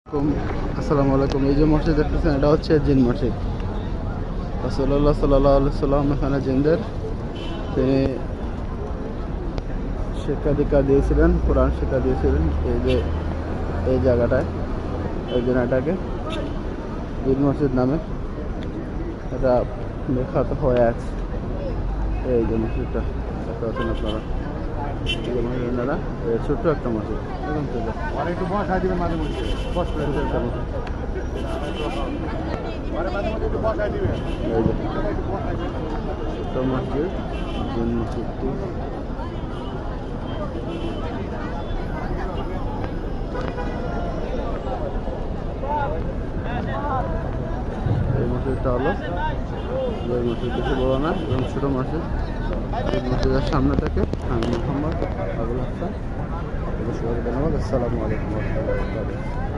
আসসালামু আলাইকুম। এই যে মসজিদ দেখতেছেন, এটা হচ্ছে জিন মসজিদ। রাসূলুল্লাহ সাল্লাল্লাহু আলাইহি সাল্লাম এখানে জিনদের তিনি শিক্ষা দীক্ষা দিয়েছিলেন, কোরআন শিক্ষা দিয়েছিলেন। এই যে এই জায়গাটায়, এই জন্য এটাকে জিন মসজিদ নামে এটা বিখ্যাত হয়ে আছে। এই যে মসজিদটা দেখতে পাচ্ছেন আপনারা, এই যে মহিলারা, ছোট্ট একটা মসজিদ, এরকম ছিল। একটু বসা দিবেন মাঝে মধ্যে কষ্ট করে ছোট্ট একটা মসজিদ। মাঝে মধ্যে একটু বসা দিবেন এই যে ছোট্ট মসজিদ, জিন মসজিদটি। এই মসজিদটা হলো এই মসজিদ, বেশি বড় না এবং ছোট মসজিদ। এই মসজিদের সামনে থেকে আমি মোহাম্মদ আবুল হাসান, সবাইকে ধন্যবাদ। আসসালামু আলাইকুম ওয়া রাহমাতুল্লাহি ওয়া বারাকাতুহু।